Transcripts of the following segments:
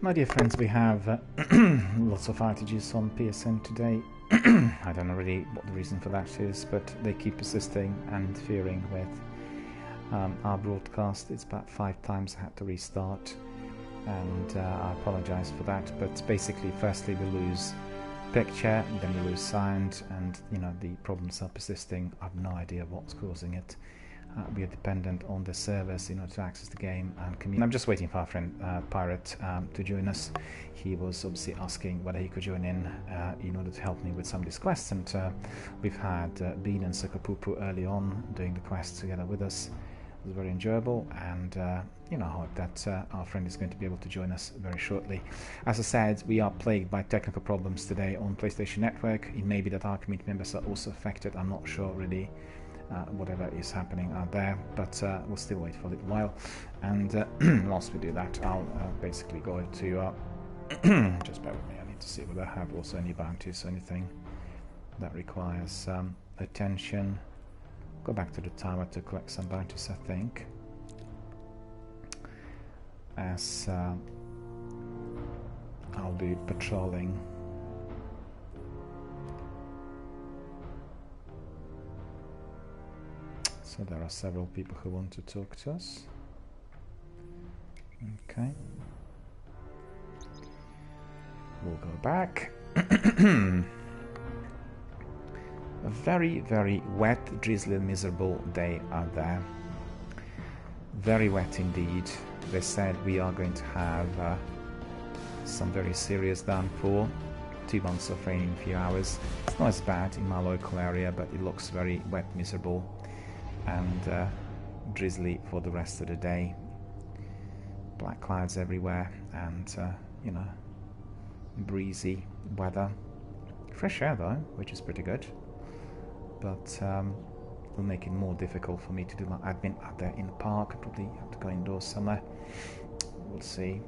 My dear friends, we have lots of outages on PSN today. I don't know really what the reason for that is, but they keep persisting and interfering with our broadcast. It's about 5 times I had to restart, and I apologize for that. But basically, firstly we lose picture, then we lose sound, and you know the problems are persisting. I have no idea what's causing it. We are dependent on the servers in order to access the game and communicate. I'm just waiting for our friend Pirate to join us. He was obviously asking whether he could join in order to help me with some of these quests, and we've had Bean and Sukapupu early on doing the quests together with us. It was very enjoyable, and you know, I hope that our friend is going to be able to join us very shortly. As I said, we are plagued by technical problems today on PlayStation Network. It may be that our community members are also affected. I'm not sure really. Whatever is happening out there, but we'll still wait for a little while, and whilst we do that, I'll basically go to just bear with me. I need to see whether I have also any bounties or anything that requires attention. Go back to the tower to collect some bounties, I think, as I'll be patrolling. So there are several people who want to talk to us. Okay. We'll go back. A very, very wet, drizzly, miserable day out there. Very wet indeed. They said we are going to have some very serious downpour. 2 months of rain in a few hours. It's not as bad in my local area, but it looks very wet, miserable, and drizzly for the rest of the day. Black clouds everywhere, and you know, breezy weather. Fresh air though, which is pretty good, but will make it more difficult for me to do my admin out there in the park. I probably have to go indoors somewhere. We'll see.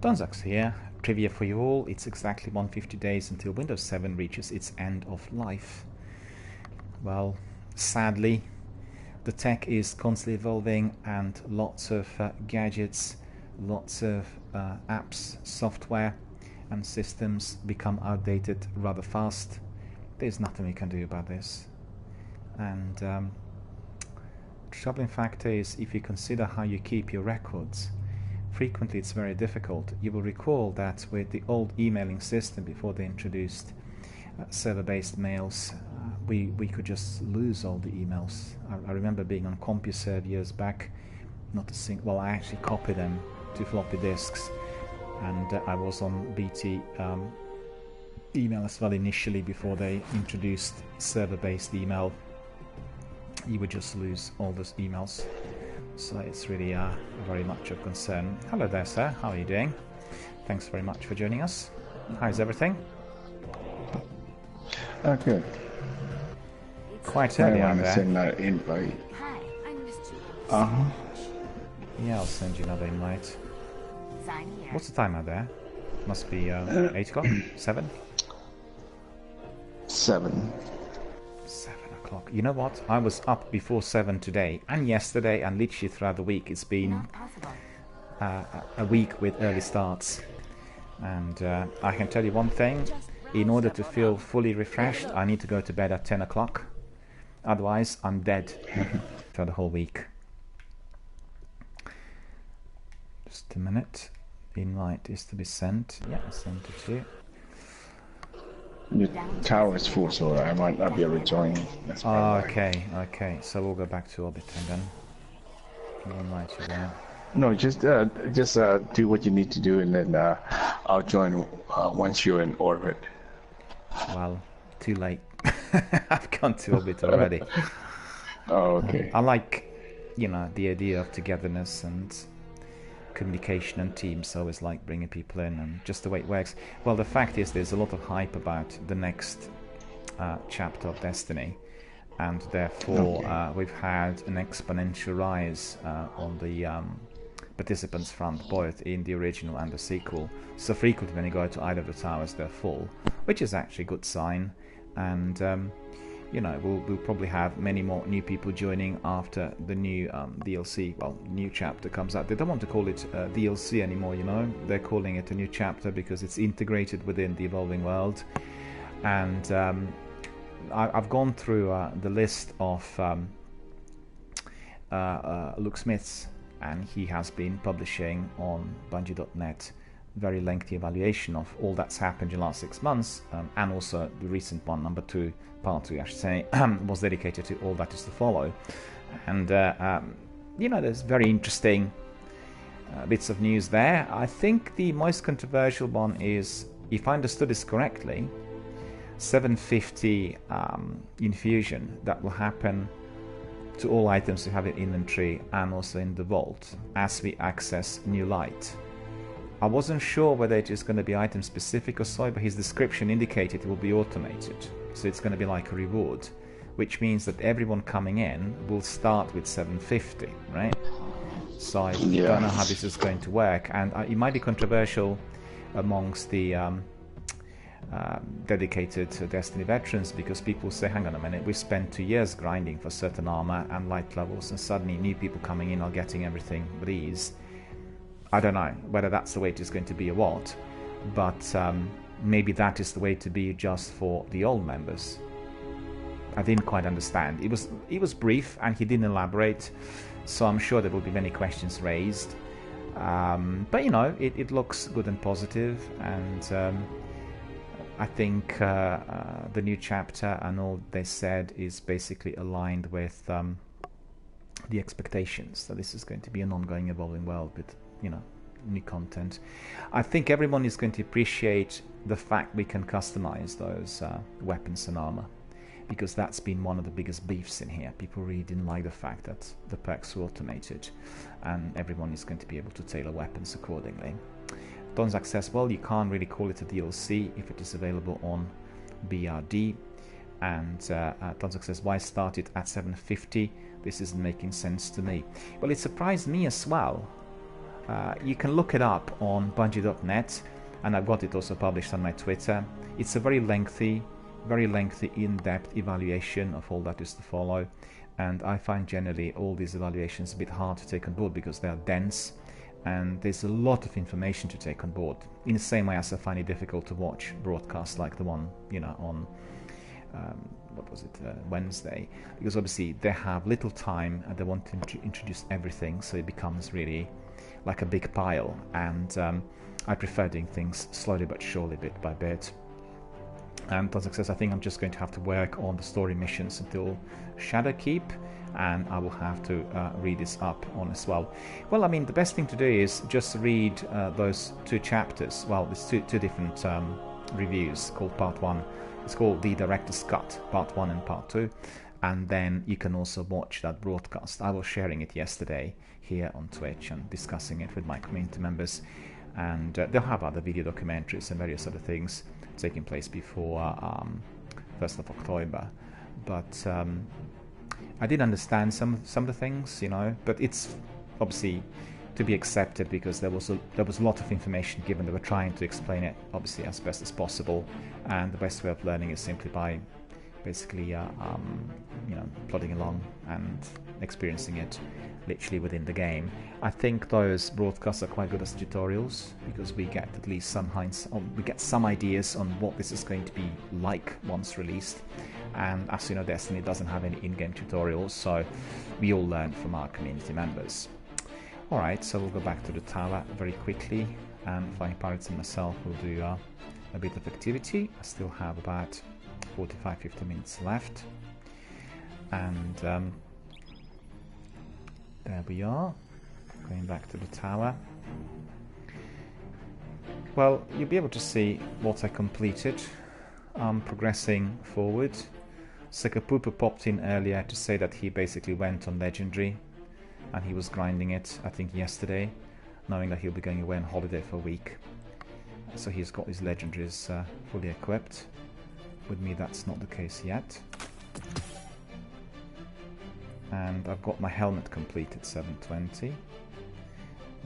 Donzax here. Trivia for you all. It's exactly 150 days until Windows 7 reaches its end of life. Well, sadly, the tech is constantly evolving, and lots of gadgets, lots of apps, software and systems become outdated rather fast. There's nothing we can do about this. And the troubling factor is, if you consider how you keep your records, frequently it's very difficult. You will recall that with the old emailing system, before they introduced server-based mails, we could just lose all the emails. I remember being on CompuServe years back, not a single, well, I actually copied them to floppy disks, and I was on BT email as well initially before they introduced server-based email. You would just lose all those emails. So it's really very much of concern. Hello there, sir. How are you doing? Thanks very much for joining us. How's everything? Good. Quite early out there. I send that invite. Hi, I missed you. Yeah, I'll send you another invite. Sign here. What's the time out there? Must be 8 o'clock? 7? 7. 7 o'clock. You know what? I was up before 7 today and yesterday, and literally throughout the week. It's been a week with early starts. And I can tell you one thing. In order to feel fully refreshed, I need to go to bed at 10 o'clock. Otherwise, I'm dead for the whole week. Just a minute. The invite is to be sent. Yeah, I sent it to you. Your tower is full, so I might not be able to join. That's okay. So we'll go back to orbit and then we'll invite you there. No, just do what you need to do, and then I'll join once you're in orbit. Well, too late. I've gone to orbit already. Oh, okay. I like, you know, the idea of togetherness and communication and teams always like bringing people in, and just the way it works. Well, the fact is there's a lot of hype about the next chapter of Destiny, and therefore we've had an exponential rise on the participants front, both in the original and the sequel. So frequently when you go to either of the towers, they're full, which is actually a good sign. And you know, we'll probably have many more new people joining after the new DLC, well, new chapter comes out. They don't want to call it DLC anymore, you know. They're calling it a new chapter because it's integrated within the evolving world. And I've gone through the list of Luke Smith's, and he has been publishing on Bungie.net very lengthy evaluation of all that's happened in the last 6 months, and also the recent one, number 2, part 2 I should say, was dedicated to all that is to follow. And you know, there's very interesting bits of news there. I think the most controversial one is, if I understood this correctly, 750 infusion that will happen to all items we have in inventory and also in the vault as we access new light. I wasn't sure whether it is going to be item specific or so, but his description indicated it will be automated. So it's going to be like a reward, which means that everyone coming in will start with 750, right? So I don't know how this is going to work, and it might be controversial amongst the dedicated Destiny veterans, because people say, hang on a minute, we've spent 2 years grinding for certain armor and light levels, and suddenly new people coming in are getting everything with ease. I don't know whether that's the way it is going to be or what, but maybe that is the way to be just for the old members. I didn't quite understand. It was brief and he didn't elaborate, so I'm sure there will be many questions raised. But you know, it looks good and positive, and I think the new chapter and all they said is basically aligned with the expectations that this is going to be an ongoing evolving world with, you know, new content. I think everyone is going to appreciate the fact we can customize those weapons and armor, because that's been one of the biggest beefs in here. People really didn't like the fact that the perks were automated, and everyone is going to be able to tailor weapons accordingly. Donzak says, well, you can't really call it a DLC if it is available on BRD. And Donzak says, why start it at 750? This isn't making sense to me. Well, it surprised me as well. You can look it up on Bungie.net, and I've got it also published on my Twitter. It's a very lengthy, in-depth evaluation of all that is to follow, and I find generally all these evaluations a bit hard to take on board because they are dense, and there's a lot of information to take on board. In the same way as I find it difficult to watch broadcasts like the one, you know, on Wednesday, because obviously they have little time and they want to introduce everything, so it becomes really like a big pile, and I prefer doing things slowly but surely, bit by bit. And Donzak says, I think I'm just going to have to work on the story missions until Shadowkeep, and I will have to read this up on as well. Well, I mean, the best thing to do is just read those 2 chapters. Well, there's two different reviews called Part 1. It's called The Director's Cut, Part 1 and Part 2. And then you can also watch that broadcast. I was sharing it yesterday here on Twitch and discussing it with my community members. And they'll have other video documentaries and various other things taking place before 1st of October. But I did understand some of the things, you know, but it's obviously to be accepted because there was a lot of information given. They were trying to explain it obviously as best as possible, and the best way of learning is simply by basically you know, plodding along and experiencing it literally within the game. I think those broadcasts are quite good as tutorials because we get at least some hints, we get some ideas on what this is going to be like once released. And as you know, Destiny doesn't have any in-game tutorials, so we all learn from our community members. Alright, so we'll go back to the tower very quickly, and Flying Pirates and myself will do a bit of activity. I still have about 45-50 minutes left, and there we are, going back to the tower. Well, you'll be able to see what I completed. I'm progressing forward. Sekapupu popped in earlier to say that he basically went on Legendary and he was grinding it, I think yesterday. knowing that he'll be going away on holiday for a week. So he's got his legendaries fully equipped. With me that's not the case yet. And I've got my helmet complete at 720.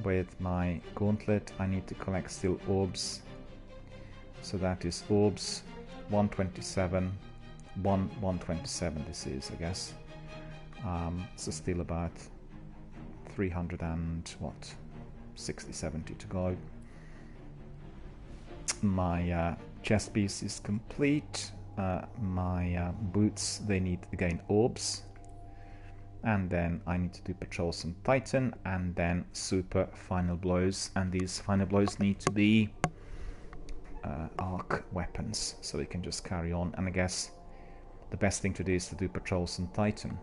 With my gauntlet I need to collect still orbs. So that is orbs 127, 127 this is, I guess. So still about 300 and what, 60, 70 to go. My chest piece is complete. My boots, they need again orbs. And then I need to do patrols on Titan, and then super final blows. And these final blows need to be arc weapons, so we can just carry on. And I guess the best thing to do is to do patrols on Titan,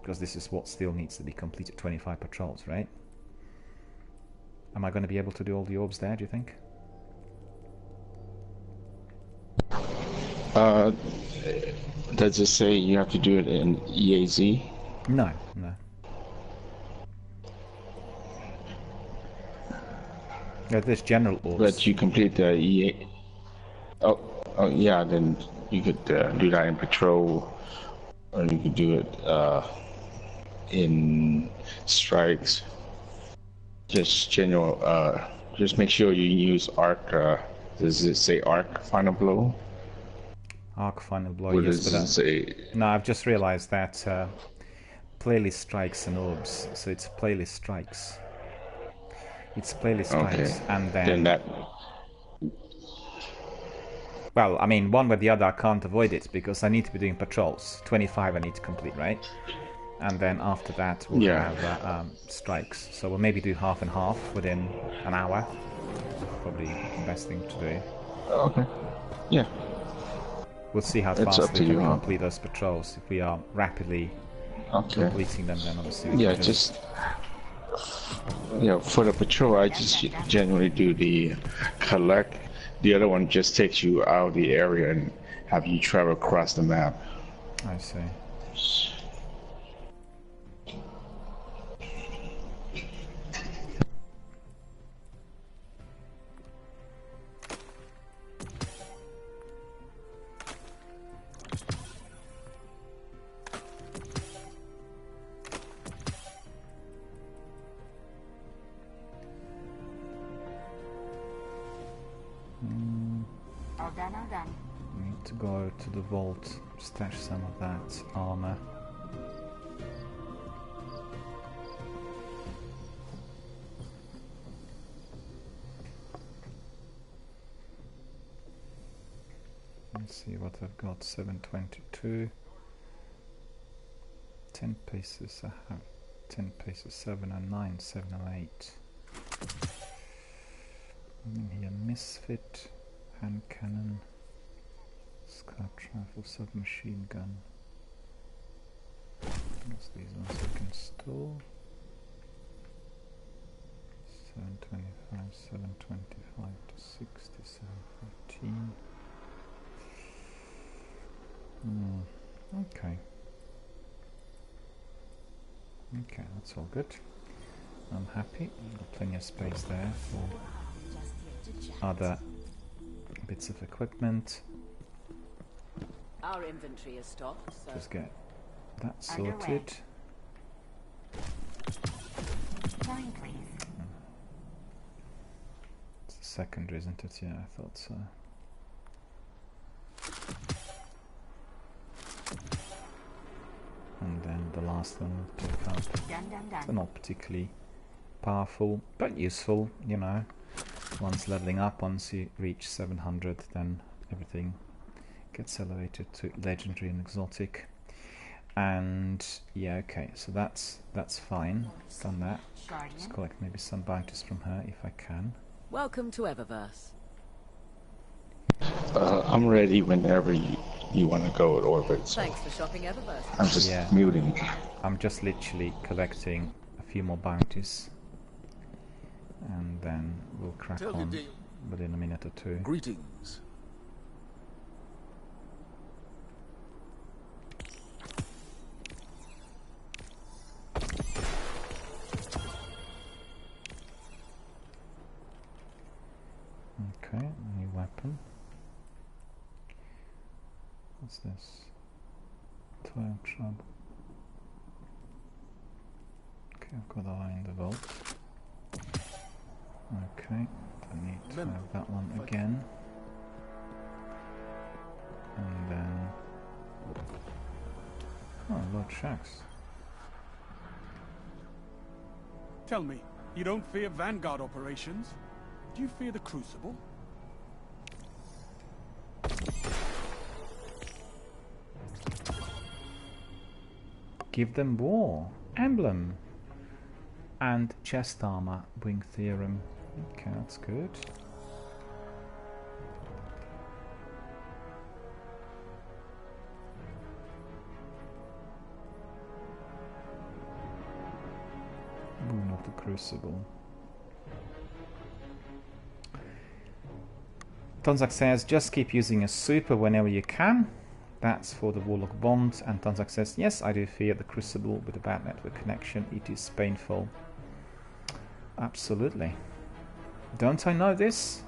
because this is what still needs to be completed, 25 patrols, right? Am I going to be able to do all the orbs there, do you think? Does it say you have to do it in EAZ? No, no. Yeah, there's general orbs. But you complete the EA. Oh, yeah. Then you could do that in patrol, or you could do it in strikes. Just general. Just make sure you use arc. Does it say arc final blow? Arc final blow. What Yes, does it say? No, I've just realised that playlist strikes and orbs. So it's playlist strikes. It's playlist strikes, and then that. Well, I mean, one way or the other, I can't avoid it because I need to be doing patrols. 25 I need to complete, right? And then after that, we'll have strikes. So we'll maybe do half and half within an hour. Probably the best thing to do. Okay. Yeah. We'll see how fast we can complete those patrols. If we are rapidly completing them, then obviously we can just for the patrol, I just generally do the collect. The other one just takes you out of the area and have you travel across the map. I see. All done. Need to go to the vault, stash some of that armor. Let's see what I've got. 722. 10 pieces. I have 10 pieces. 7 and 9. 7 and 8. And here, misfit. Hand cannon, scout rifle, submachine gun. What's these ones we can store? 725, 725 to 60, 715. Okay. Okay, that's all good. I'm happy. Got plenty of space there for other bits of equipment. Our inventory is stocked, so just get that sorted. Going, please. It's the secondary, isn't it? Yeah, I thought so. And then the last one we'll pick up. Done. They're not particularly powerful, but useful, you know. Once leveling up, once you reach 700, then everything gets elevated to legendary and exotic. And yeah, okay, so that's fine. Done that. Just collect maybe some bounties from her if I can. welcome to Eververse. I'm ready whenever you want to go at orbit. So Thanks for shopping Eververse. I'm just muting. I'm just literally collecting a few more bounties. And then we'll crack on within a minute or two. Greetings. What's this? 12 trouble. Okay, I've got the eye in the vault. Okay, I need to have that one again. And then... oh, Lord Shax. Tell me, you don't fear Vanguard operations? Do you fear the Crucible? Give them war. Emblem. And chest armor. Wing theorem. Okay, that's good. Boon of the Crucible. Tonzak says, just keep using a super whenever you can. That's for the Warlock Bond. And Tonzak says, yes, I do fear the Crucible with a bad network connection. It is painful. Absolutely. Don't I know this?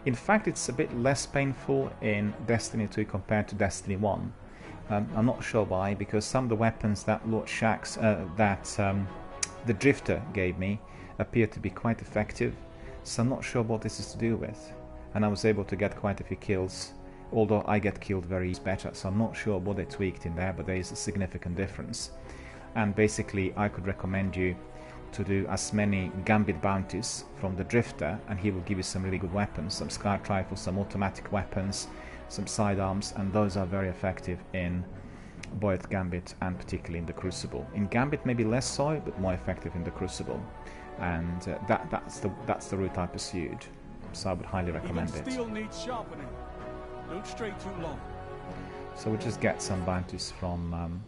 In fact, it's a bit less painful in Destiny 2 compared to Destiny 1. I'm not sure why, because some of the weapons that Lord Shax, the Drifter gave me appear to be quite effective. So I'm not sure what this is to do with. And I was able to get quite a few kills, although I get killed very better. So I'm not sure what they tweaked in there, but there is a significant difference. And basically, I could recommend you to do as many Gambit bounties from the Drifter, and he will give you some really good weapons, some Scout Rifles, some automatic weapons, some sidearms, and those are very effective in both Gambit and particularly in the Crucible. In Gambit maybe less so, but more effective in the Crucible. And that's the route I pursued. So I would highly recommend it. Steel needs sharpening. Don't stray too long. So we'll just get some bounties from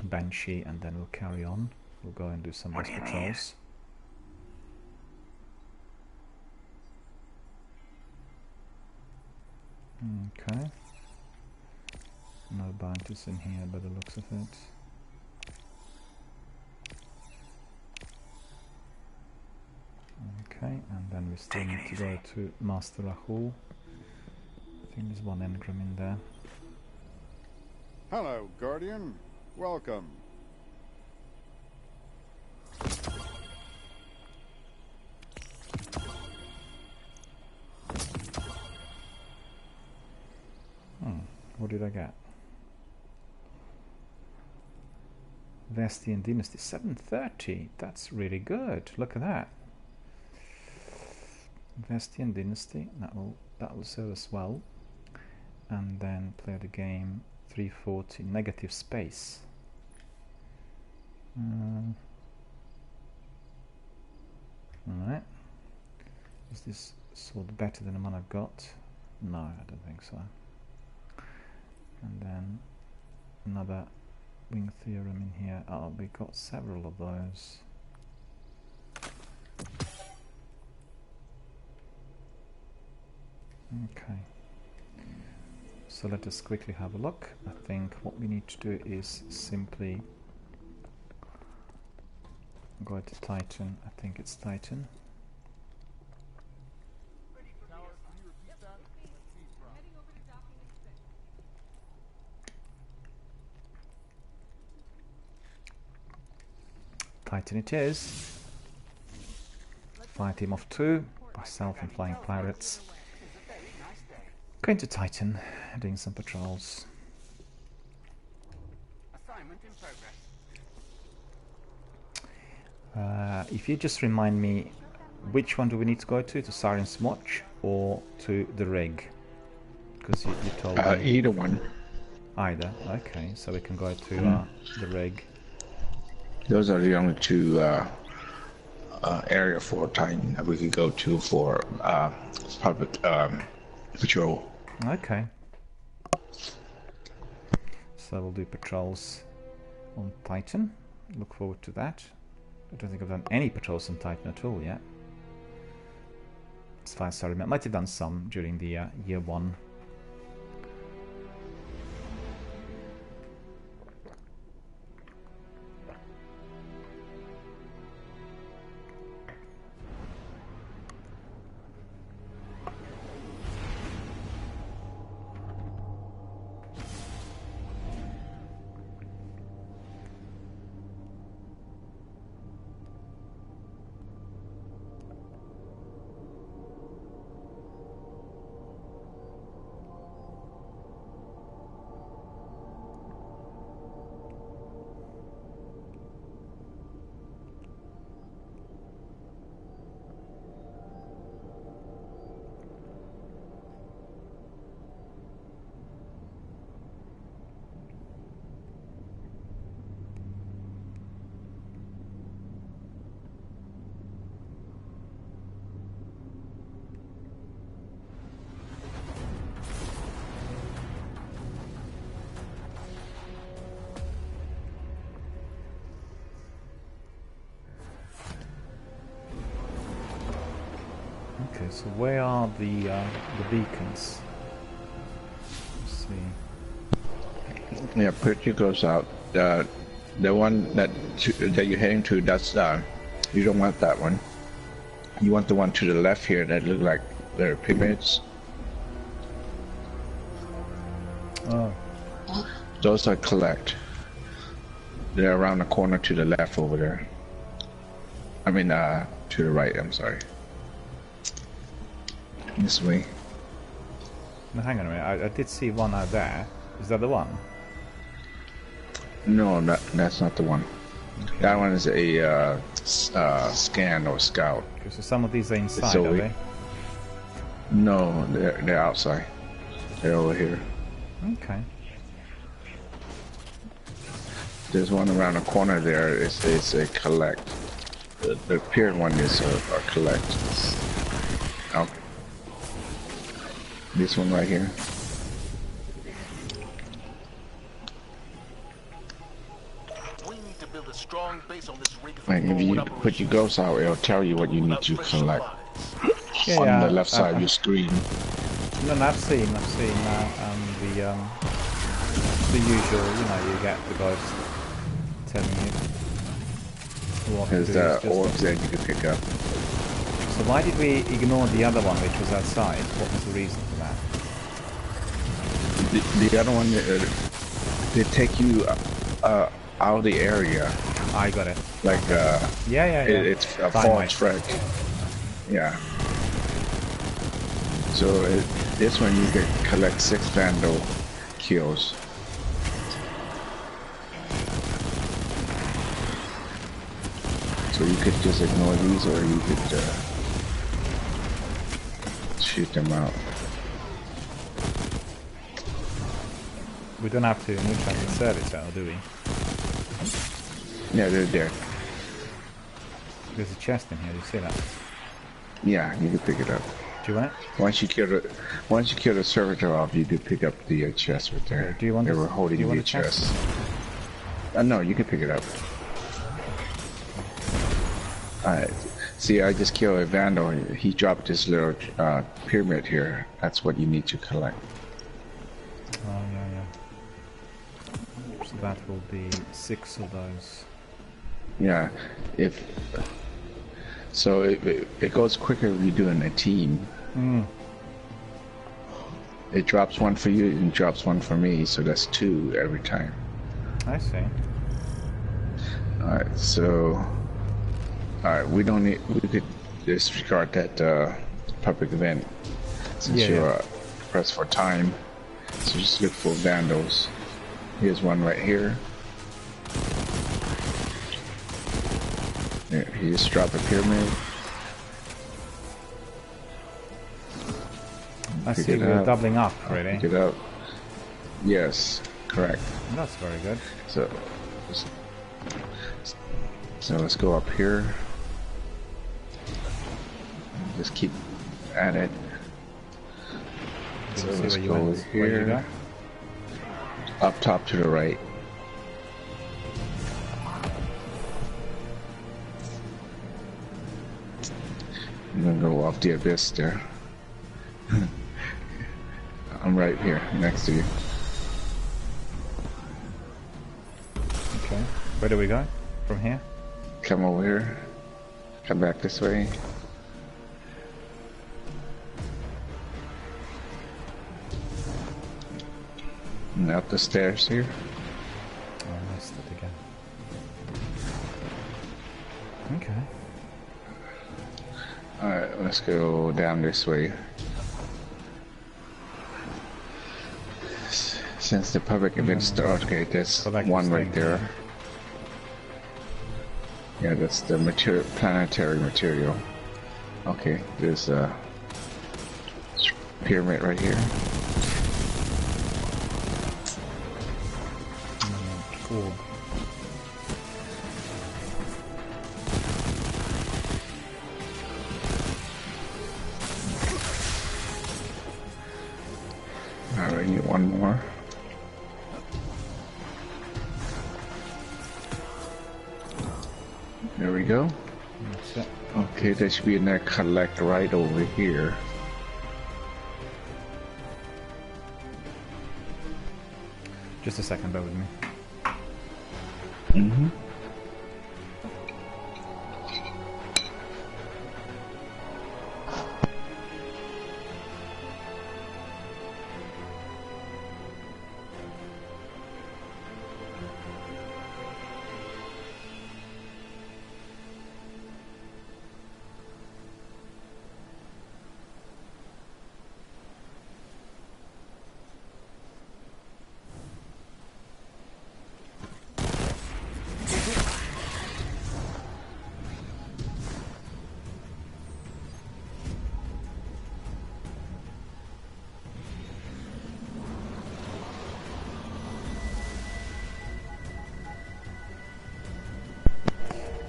Banshee, and then we'll carry on. We'll go and do some rest patrols. Okay. No bounties in here by the looks of it. Okay, and then we still need to go to Master Rahul. I think there's one engram in there. Hello, Guardian. Welcome. What did I get? Vestian Dynasty 730. That's really good. Look at that. Vestian Dynasty. That will serve us well. And then play the game 340 negative space. Alright. Is this sword better than the one I've got? No, I don't think so. And then another wing theorem in here. Oh, we got several of those. Okay. So let us quickly have a look. I think what we need to do is simply go to Titan. I think it's Titan. Titan it is. Fire team of 2, myself and Flying Pirates. Going to Titan, doing some patrols. Assignment in progress. If you just remind me, which one do we need to go to Siren's Watch or to the rig? Because you told me. Either one. Either, okay, so we can go to the rig. Those are the only two area for Titan that we could go to for public patrol. Okay. So we'll do patrols on Titan. Look forward to that. I don't think I've done any patrols on Titan at all yet. As far as I remember, might have done some during the year 1. Okay, so where are the beacons? Let's see. Yeah, put your goes out. The one that you're heading to, that's you don't want that one. You want the one to the left here that look like they're pyramids. Oh. Those are collect. They're around the corner to the left over there. I mean, to the right. I'm sorry. This way. Now, hang on a minute. I did see one out there. Is that the one? No, that's not the one. Okay. That one is a scan or scout. Okay, so some of these are inside, are they? No, they're outside. They're over here. Okay. There's one around the corner there. It's a collect. The appeared one is a collect. Okay. This one right here. We need to build a strong base on this rig. Like if you put your ghosts out, it'll tell you what you need to collect. Yeah, On yeah, the left side of your screen. No, I've seen the usual. You know, you get the guys telling you what to do. There's the orbs that you can pick up. So why did we ignore the other one, which was outside? What was the reason for that? The other one, they take you out of the area. I got it. Like yeah. It's a false frag. Yeah. So this one you can collect 6 vandal kills. So you could just ignore these, or you could shoot them out. We don't have to neutralize the service cell, do we? Yeah, they're there. There's a chest in here. Do you see that? Yeah, you can pick it up. Do you want it? Once you kill the servitor off, you can pick up the chest right there. Okay, do you want they this? were holding Do you want the the chest? No, you can pick it up. Alright. See, I just killed a vandal. He dropped this little pyramid here. That's what you need to collect. Oh, yeah. So that will be 6 of those. Yeah. So it goes quicker if you do it in a team. It drops one for you and drops one for me, so that's 2 every time. I see. Alright, so we could disregard that public event since you're pressed for time. So just look for vandals. Here's one right here. Yeah, he just dropped a pyramid. I see we're doubling up, really. Pick it up. Yes, correct. That's very good. So let's go up here. Just keep at it. So let's go over here. Up top to the right. I'm gonna go off the abyss there. I'm right here, next to you. Okay. Where do we go? From here? Come over here. Come back this way. And up the stairs here. Oh, I missed it again. Okay. Alright, let's go down this way. Since the public event started, okay, there's one right there. Yeah, that's the planetary material. Okay, there's a pyramid right here. Cool. Alright, need one more. There we go. That's it. Okay, there should be another collect right over here. Just a second, bear with me. Mm-hmm.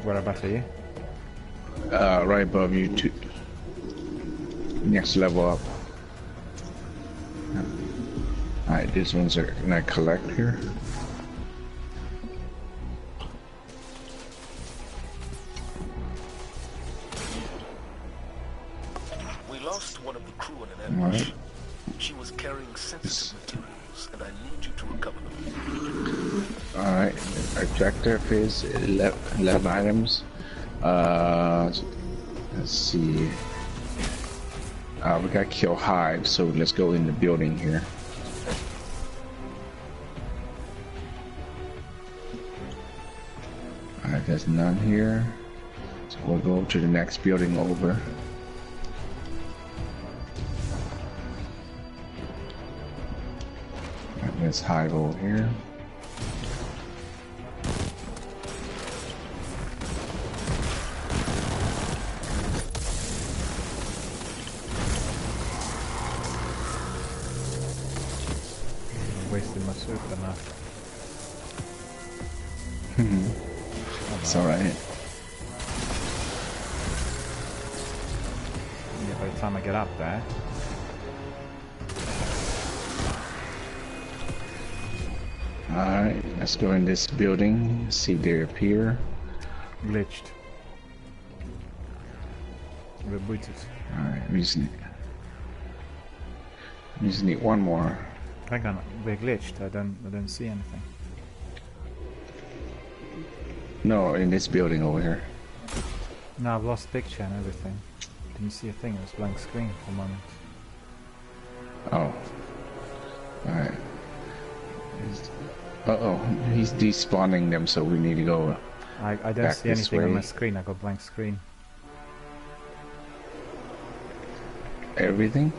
Whereabouts are you? Right above you, next level up. Alright, these ones are gonna collect here. We lost one of the crew in an ambush. Alright. She was carrying sensitive materials, and I need you to recover them. Alright, objective is 11 items. Let's see. We got kill hive, so let's go in the building here. Alright, there's none here. So we'll go to the next building over. Alright, there's hive over here. Wasted my super now. It's alright. Yeah, by the time I get up there. Alright, let's go in this building, see if they appear. Glitched. Rebooted. Alright, we just need one more. Hang on, we're glitched. I don't see anything. No, in this building over here. No, I've lost picture and everything. Didn't see a thing. It was blank screen for a moment. Oh. Alright. Uh-oh, he's despawning them, so we need to go. I don't Back see this anything on way. my screen. I got blank screen. Everything?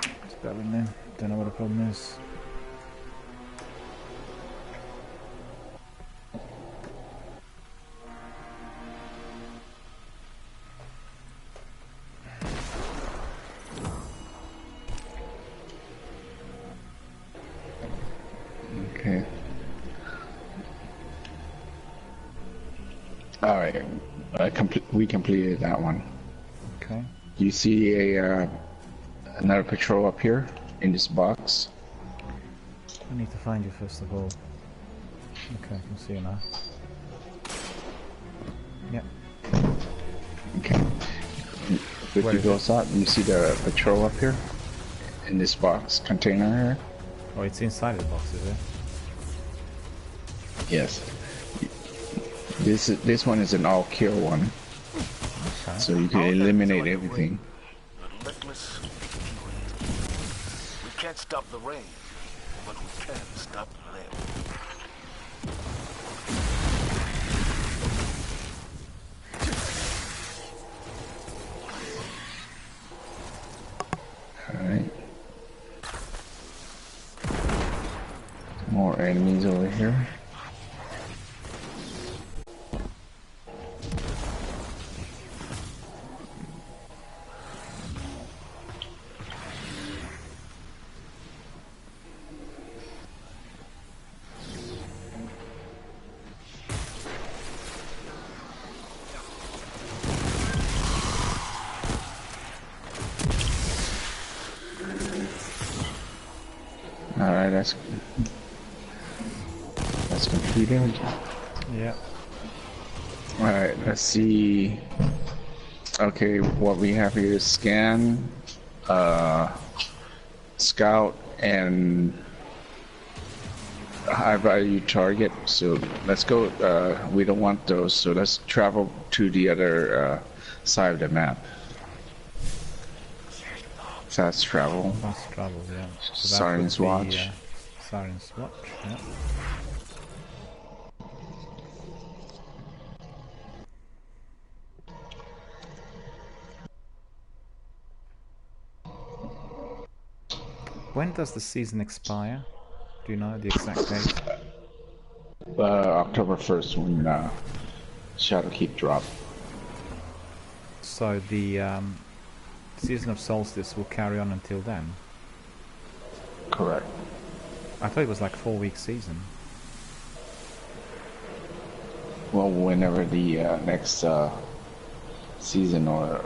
Just bear with me. Don't know what the problem is. Okay. Alright, we completed that one. Okay. You see another patrol up here in this box? I need to find you first of all. Okay, I can see you now. Yep. Okay. If Where you is go it? outside, you see the patrol up here in this box container here? Oh, it's inside the box, is it? Yes. This one is an all kill one, Okay. so you can eliminate everything. Relentless fury. We can't stop the rain, but we can stop them. Alright. More enemies over here. Alright, that's completed. Yeah. Alright, let's see. Okay, what we have here is scan, scout, and high value target. So let's go, we don't want those, so let's travel to the other side of the map. Fast travel. Fast travel, yeah. So that Siren's would be, Watch. Siren's Watch, yeah. When does the season expire? Do you know the exact date? October 1st when Shadowkeep dropped. So the season of Solstice will carry on until then? Correct. I thought it was like 4-week season. Well, whenever the next season or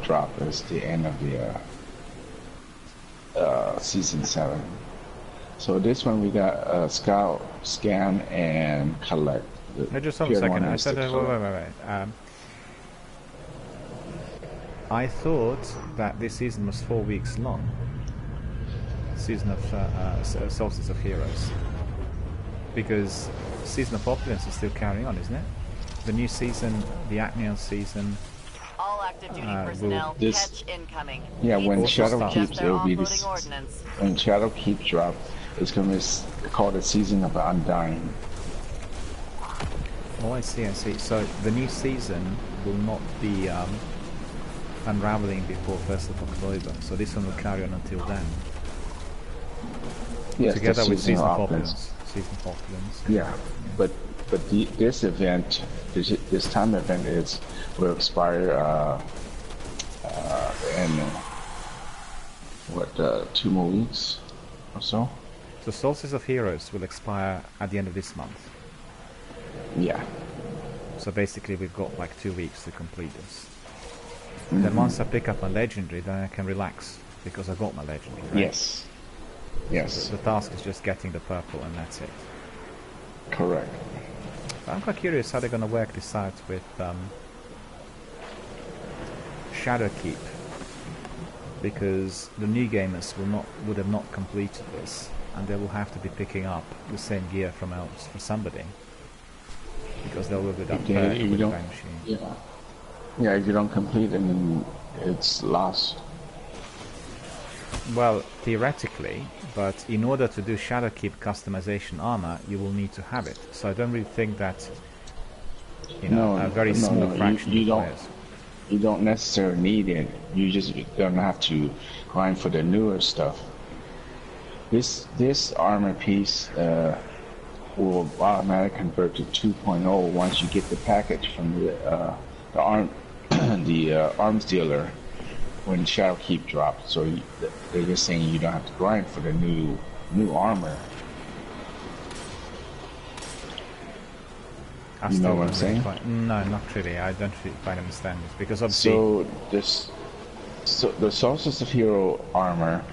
drop is the end of the season 7. So this one we got scout, scan, and collect. No, just hold a second. I said, wait. I thought that this season was 4 weeks long. Season of Solstice of Heroes. Because Season of Opulence is still carrying on, isn't it? The new season, the Acneon season. All active duty personnel, catch incoming. Yeah, when Shadow stop. Keeps, it'll be this. When Shadow Keep drop, it's gonna be called the Season of Undying. Oh, I see. So the new season will not be unraveling before 1st of October. So this one will carry on until then. Yes, Together the with Season of Opulence. Season of Opulence. Yeah, but this event, this time event will expire in 2 more weeks or so. So Solstice of Heroes will expire at the end of this month. Yeah. So basically we've got like 2 weeks to complete this. Then once I pick up my legendary, then I can relax because I got my legendary, right? Yes. Yes. So the task is just getting the purple and that's it. Correct. But I'm quite curious how they're going to work this out with Shadowkeep, because the new gamers would have not completed this, and they will have to be picking up the same gear from else for somebody, because they'll look it up with the time machine. Yeah. Yeah, if you don't complete it, then it's lost. Well, theoretically, but in order to do Shadowkeep customization armor, you will need to have it. So I don't really think that, a very small fraction of players. You don't necessarily need it. You just don't have to grind for the newer stuff. This armor piece will automatically convert to 2.0 once you get the package from the arms dealer when Shadowkeep drops. So they're just saying you don't have to grind for the new armor. You know what I'm saying? No, not really. I don't really quite understand this, because obviously. So the Solstice of Hero armor,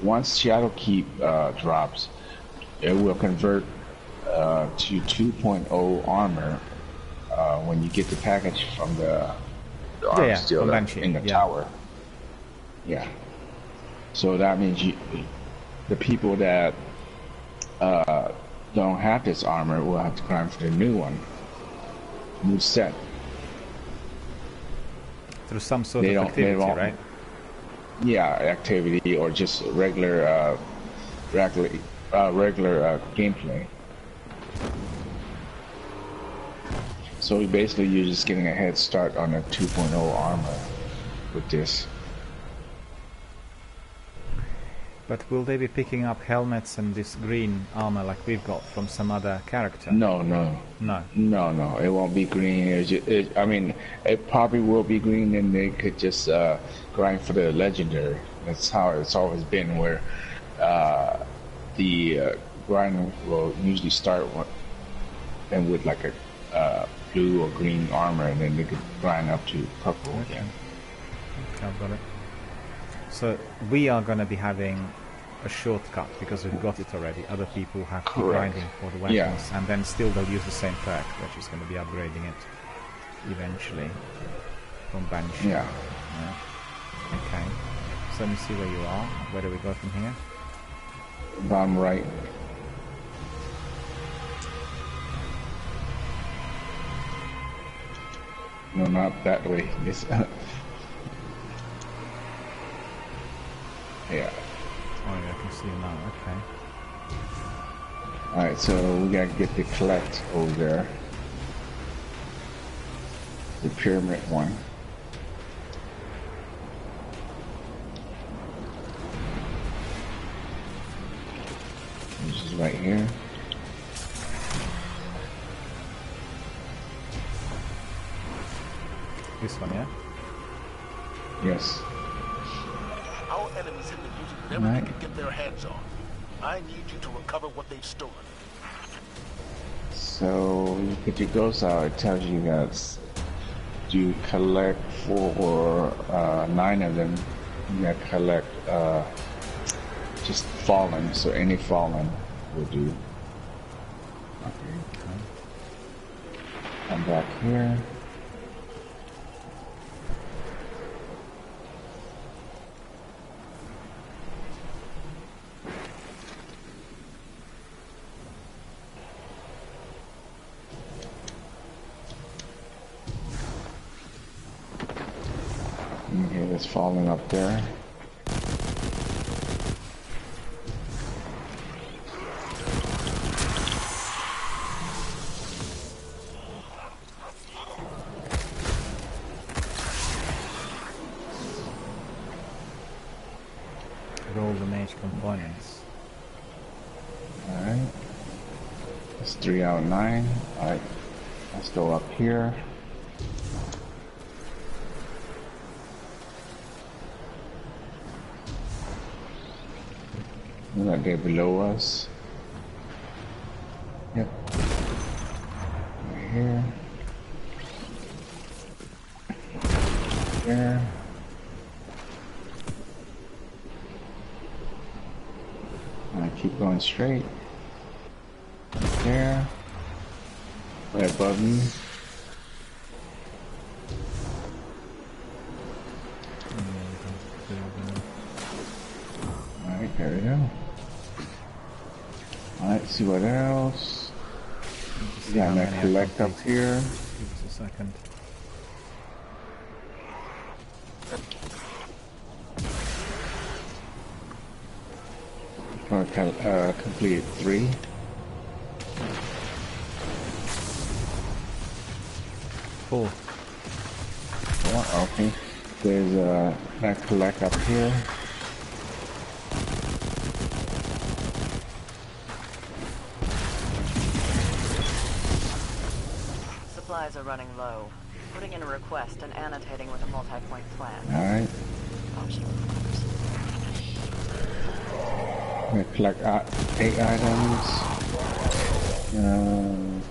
once Shadowkeep drops, it will convert to 2.0 armor when you get the package from the arms dealer in the tower. Yeah. So that means the people that don't have this armor will have to grind for the new one, new set. Through some sort of activity, right? Yeah, activity or just regular gameplay. So basically, you're just getting a head start on a 2.0 armor with this. But will they be picking up helmets and this green armor like we've got from some other character? No. It won't be green. It probably will be green, and they could just grind for the legendary. That's how it's always been, where the grind will usually start with like a blue or green armor, and then they could grind up to purple again. I've got it. So we are going to be having a shortcut because we've got it already. Other people have to be Correct. grinding for the weapons, Yeah. and then still they'll use the same perk. They're just going to be upgrading it eventually from Banshee. Yeah. Yeah. Okay. So let me see where you are. Where do we go from here? Bottom right. No, not that way. This. Yeah. Oh yeah, I can see you now. Okay. Alright, so we gotta get the collect over there. The pyramid one. Which is right here. This one, yeah? Yes. Our enemies have been using whatever Right. they can get their hands on. I need you to recover what they've stolen. So you put your ghosts out, it tells you that you collect for 9 of them. You gotta collect just fallen, so any fallen will do. Okay. I'm back here. Okay, that's falling up there. Roll the mage components. Alright. That's 3 out of 9. Alright. Let's go up here. Right there below us. Yep. Right here. There. And keep going straight. There. Right above me. Alright, there we go. Alright, see what else. Yeah, I'm gonna collect up here. Give us a second. Complete 3. 4. 4, okay. There's a collect up here. Supplies are running low. Putting in a request and annotating with a multi-point plan. Alright. We collect 8 items. I'm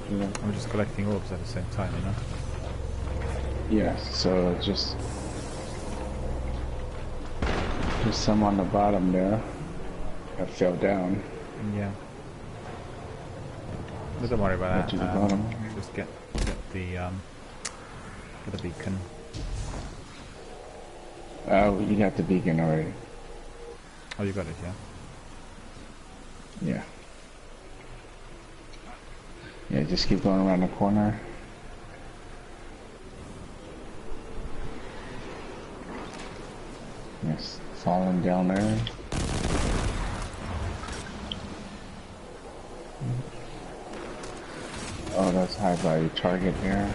just collecting orbs at the same time, you know? Yeah, so just there's some on the bottom there that fell down. Yeah. But don't worry about To the that. bottom. Just get the beacon. You got the beacon already. Oh, you got it, yeah? Yeah. Yeah, just keep going around the corner. Yes, falling down there. Oh, that's high value target there.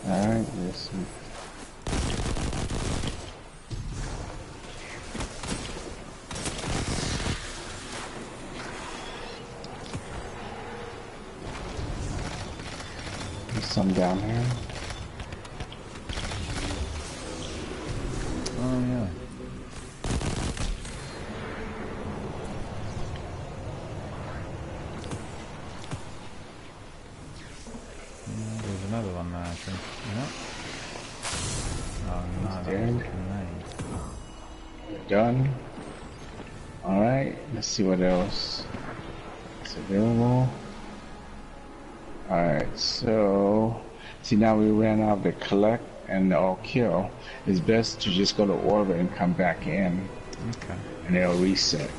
Alright, let's see. some down here. Oh yeah. There's another one there, I think. Yeah. Oh no, Dead. Nice. Done. Alright, let's see what else is available. Alright, so see now we ran out of the collect and the all kill. It's best to just go to orbit and come back in. Okay. And it'll reset.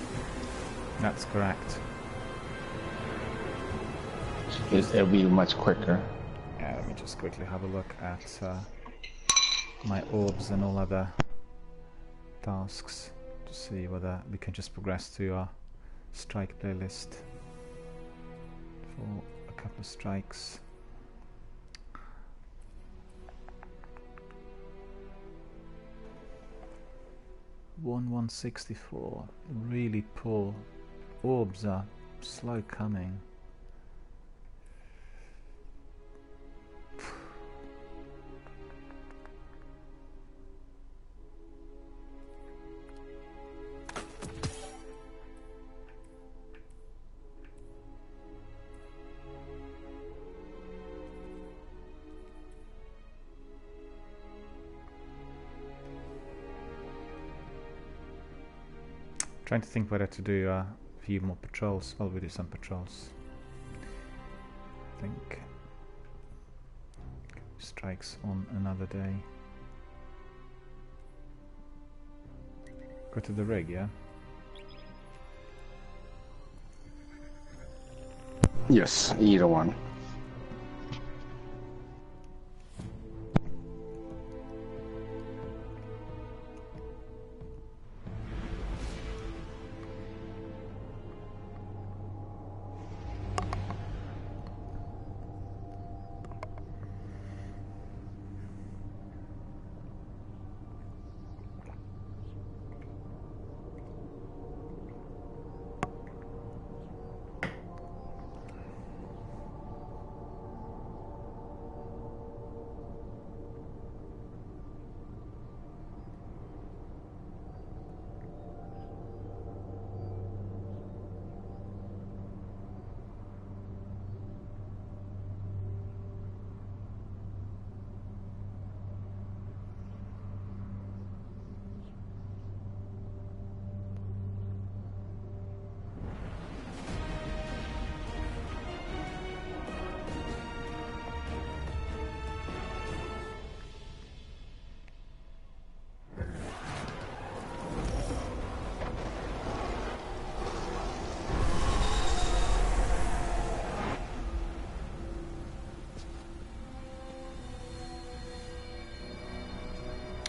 That's correct. It'll be much quicker. Yeah, let me just quickly have a look at my orbs and all other tasks to see whether we can just progress to our strike playlist for a couple of strikes. One 164. Really poor. Orbs are slow coming. Trying to think whether to do a few more patrols. Well, we do some patrols. I think strikes on another day. Go to the rig, yeah? Yes, either one.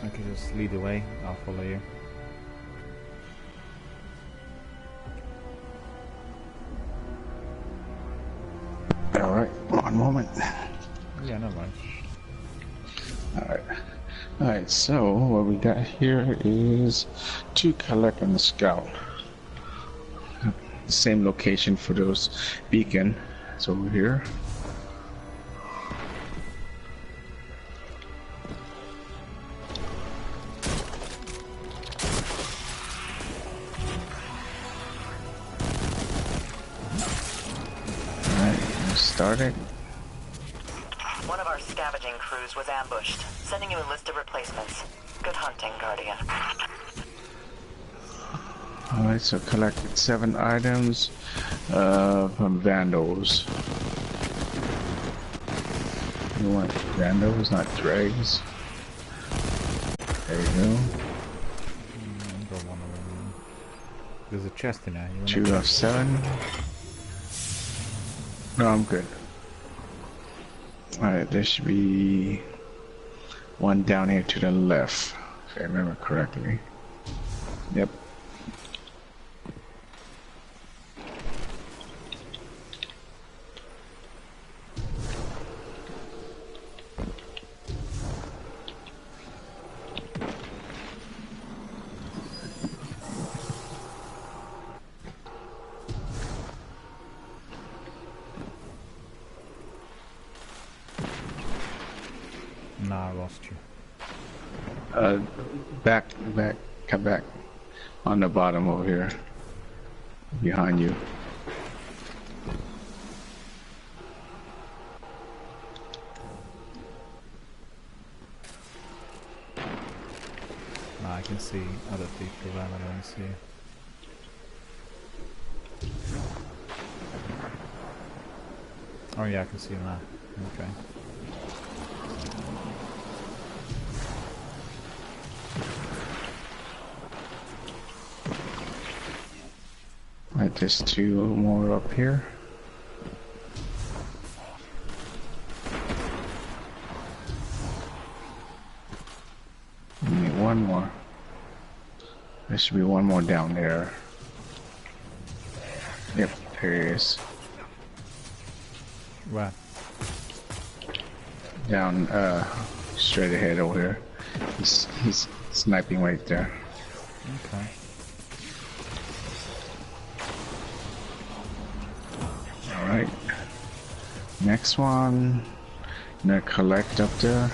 Okay, just lead the way. I'll follow you. Alright, one moment. Yeah, no worries. Alright. Alright, so what we got here is 2 collect and a scout. Same location for those beacon. It's over here. Started. One of our scavenging crews was ambushed. Sending you a list of replacements. Good hunting, Guardian. Alright, so collected 7 items from vandals. You want vandals, not dregs. There you go. Got one of them. There's a chest in there. 2 of 7. No, I'm good. Alright, there should be one down here to the left, if I remember correctly. Yep. lost you. Back, come back. On the bottom over here. Behind you. No, I can see other people that I don't see. Oh yeah, I can see them now. Okay. Right, there's 2 more up here. Need 1 more. There should be 1 more down there. Yep, there he is. Where? Down, straight ahead over here. He's sniping right there. Okay. Alright. Next one. I'm gonna collect up there.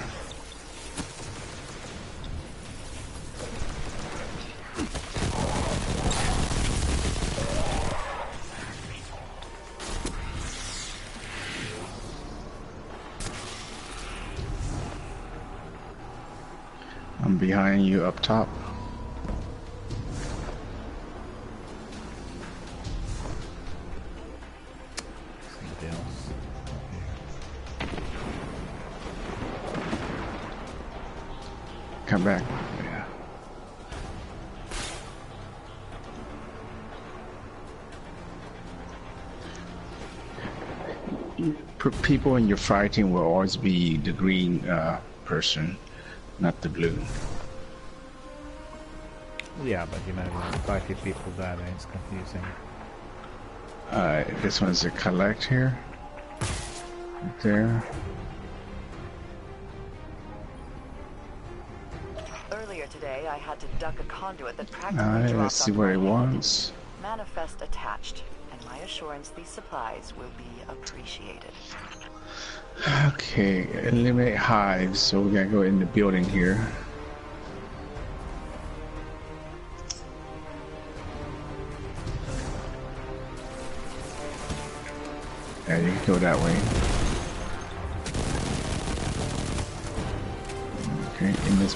I'm behind you up top. Somebody else. Come back. Yeah. People when you're fighting will always be the green person, not the blue. Yeah, but you know, there's quite a few people there, then it's confusing. This one's a collect here. Right there. Earlier today, I had to duck a conduit that practically Alright, dropped let's see onto what my he head. wants. Manifest attached, and my assurance these supplies will be appreciated. Okay, eliminate hives, so we gotta go in the building here. Yeah, you can go that way. Okay, in this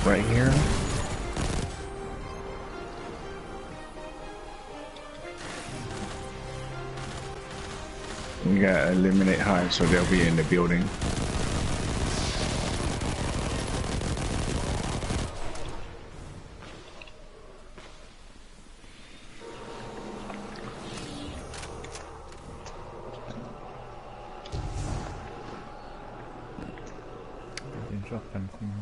right here. We gotta eliminate hives, so they'll be in the building. Didn't drop anything.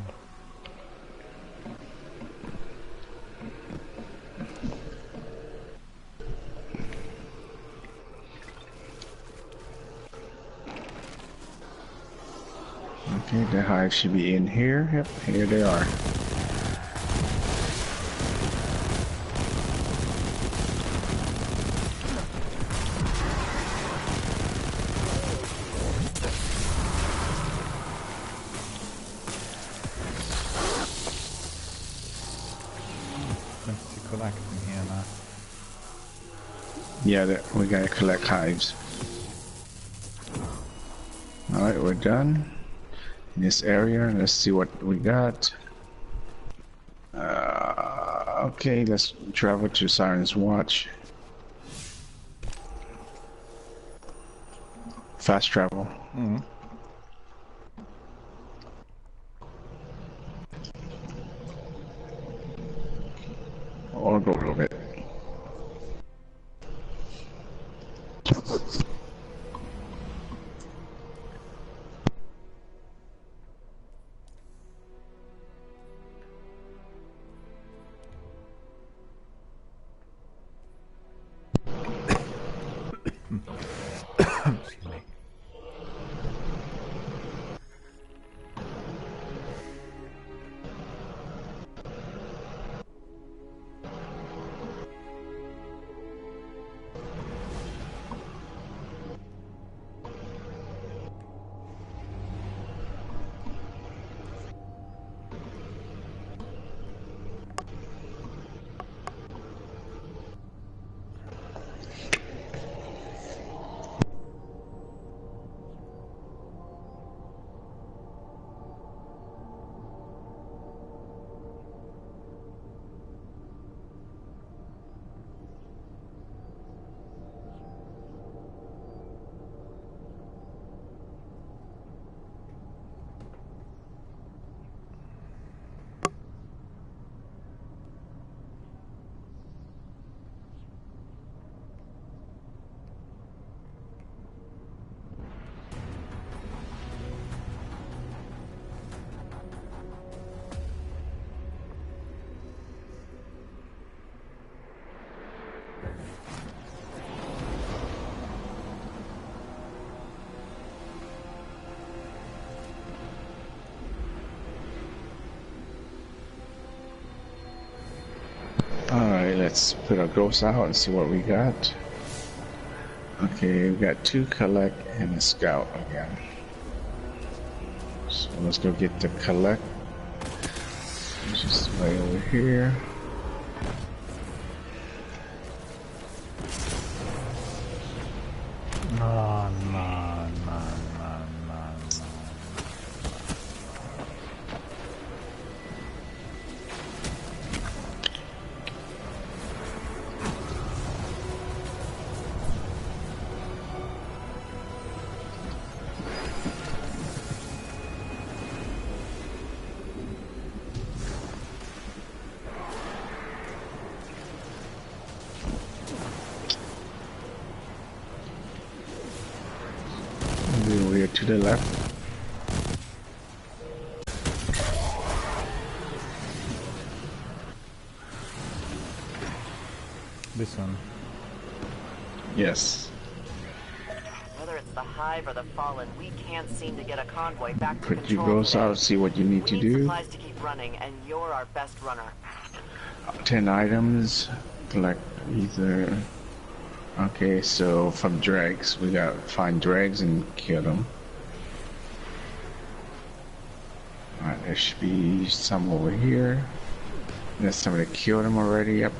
Okay, the hive should be in here. Yep, here they are. Plenty to collect in here now. Yeah, we gotta collect hives. Alright, we're done. In this area, let's see what we got. Okay, let's travel to Siren's Watch. Fast travel. Mm. Or go a little bit. Excuse me. Alright, let's put our ghosts out and see what we got. Okay, we got 2 collect and a scout again. So let's go get the collect. It's just right over here. No. We're to the left. This one. Yes. Whether it's the Hive or the Fallen, we can't seem to get a convoy back to Put your control ghosts today. out, see what you need We to need do. supplies to keep running, and you're our best runner. 10 items. Collect either. Okay, so from dregs, we got find dregs and kill them. Alright, there should be some over here. There's somebody killed them already. Yep.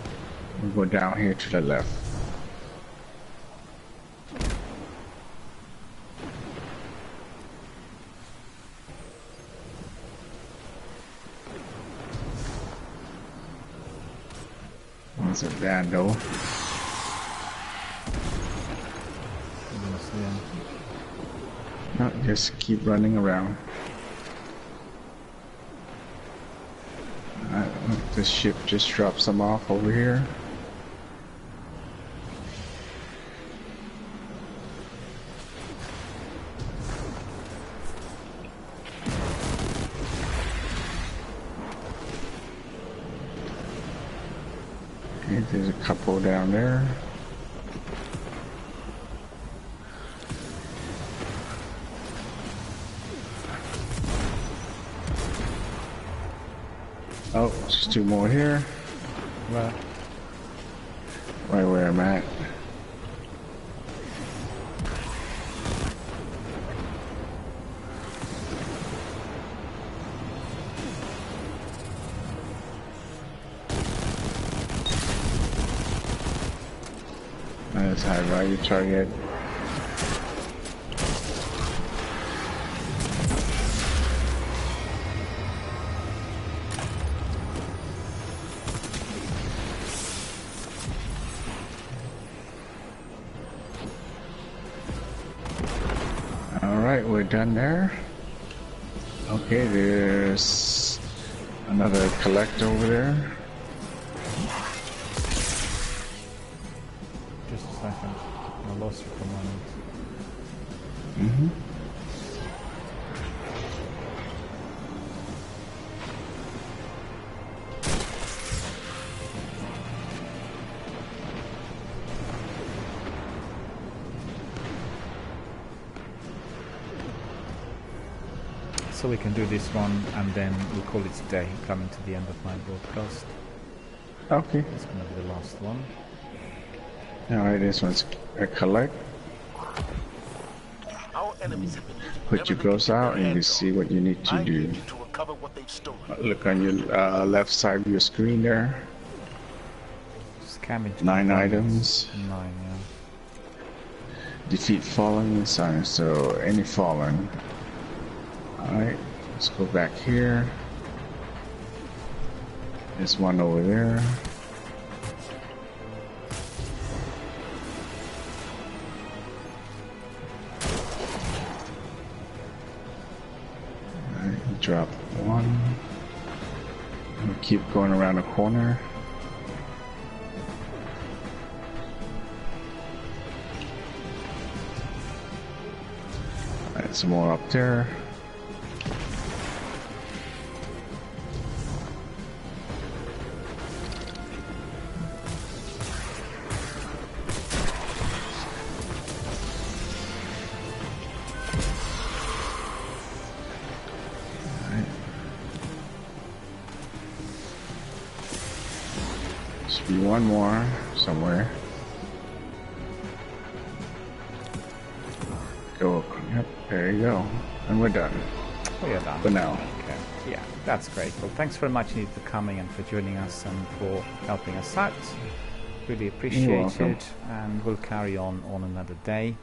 We'll go down here to the left. There's a vandal. No, just keep running around. This ship just drops them off over here. Okay, there's a couple down there. Oh, just 2 more here. Where? Right where I'm at. That's high value target. Alright, we're done there. Okay, there's another collect over there. Just a second. I lost you for a moment. Mm-hmm. So we can do this one and then we'll call it a day, coming to the end of my broadcast. Okay. It's going to be the last one. Alright, this one's a collect. Our enemies have been using Put your ghosts out and you see what you need to I do. need you to recover what they've stolen. Look on your left side of your screen there. Scamming. 9 items. 9, yeah. Defeat fallen sign. So any fallen. Alright, let's go back here. There's one over there. Alright, drop 1. We'll keep going around the corner. Alright, some more up there. Should be one more somewhere. Go. Yep, there you go. And we're done. We are done. For now. Okay. Yeah, that's great. Well, thanks very much, Neve, for coming and for joining us and for helping us out. Really appreciate it. And we'll carry on another day.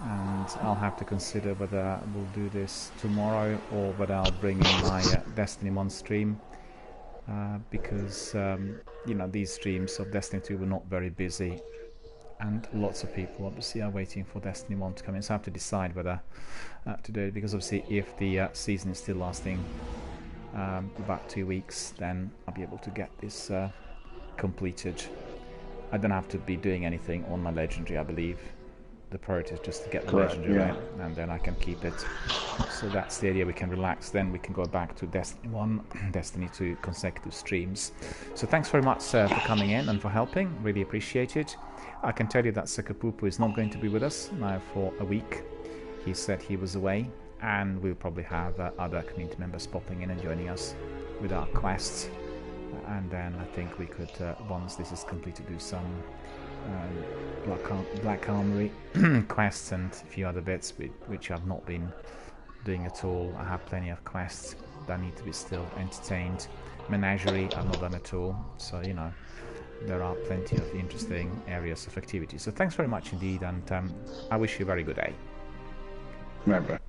And I'll have to consider whether we'll do this tomorrow or whether I'll bring in my Destiny 1 stream. Because, you know, these streams of Destiny 2 were not very busy. And lots of people obviously are waiting for Destiny 1 to come in, so I have to decide whether to do it, because obviously if the season is still lasting about 2 weeks, then I'll be able to get this completed. I don't have to be doing anything on my legendary, I believe. The priority is just to get the legendary right, and then I can keep it. So that's the idea, we can relax, then we can go back to Destiny 1, Destiny 2 consecutive streams. So thanks very much for coming in and for helping, really appreciate it. I can tell you that Sakapupu is not going to be with us now for a week. He said he was away, and we'll probably have other community members popping in and joining us with our quests. And then I think we could, once this is completed, do some Black Armory quests and a few other bits which I've not been doing at all. I have plenty of quests that need to be still entertained. Menagerie I've not done at all, so you know, there are plenty of interesting areas of activity. So thanks very much indeed, and I wish you a very good day. Remember.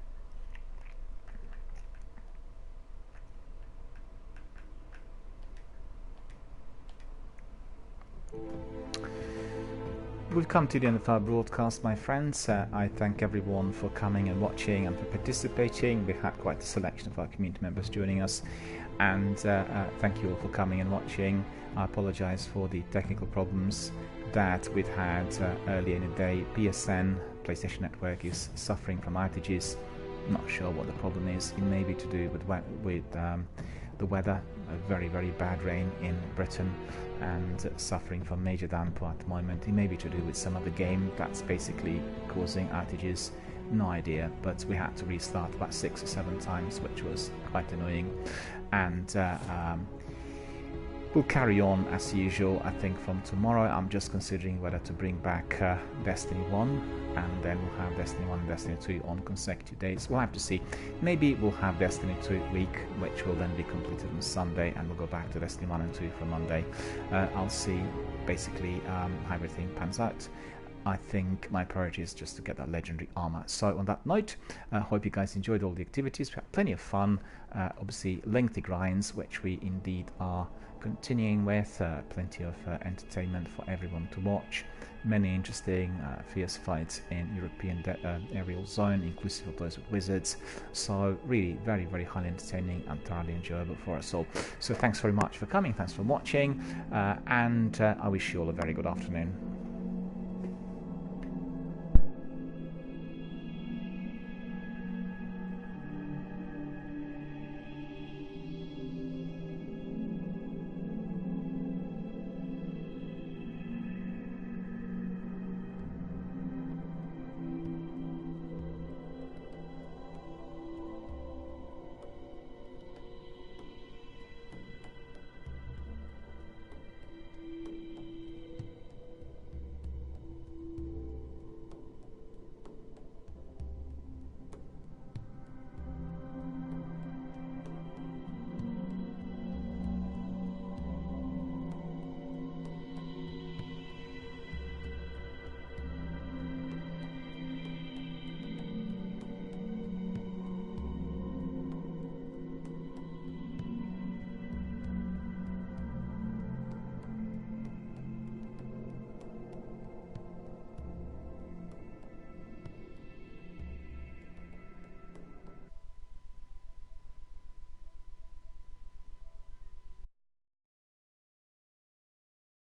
We've come to the end of our broadcast, my friends. I thank everyone for coming and watching and for participating. We had quite a selection of our community members joining us, and thank you all for coming and watching. I apologize for the technical problems that we've had earlier in the day. PSN, PlayStation Network, is suffering from outages. I'm not sure what the problem is. It may be to do with the weather, a very, very bad rain in Britain, and suffering from major downpour at the moment. It may be to do with some other game that's basically causing outages. No idea, but we had to restart about 6 or 7 times, which was quite annoying. And we'll carry on as usual. I think from tomorrow I'm just considering whether to bring back Destiny 1, and then we'll have Destiny 1 and Destiny 2 on consecutive days. We'll have to see. Maybe we'll have Destiny 2 week, which will then be completed on Sunday, and we'll go back to Destiny 1 and 2 for Monday. I'll see basically how everything pans out. I think my priority is just to get that legendary armor. So on that note, I hope you guys enjoyed all the activities. We had plenty of fun, obviously lengthy grinds, which we indeed are continuing with. Plenty of entertainment for everyone to watch. Many interesting fierce fights in European aerial zone, inclusive of those with wizards. So really very, very highly entertaining and thoroughly enjoyable for us all. So thanks very much for coming, thanks for watching, and I wish you all a very good afternoon.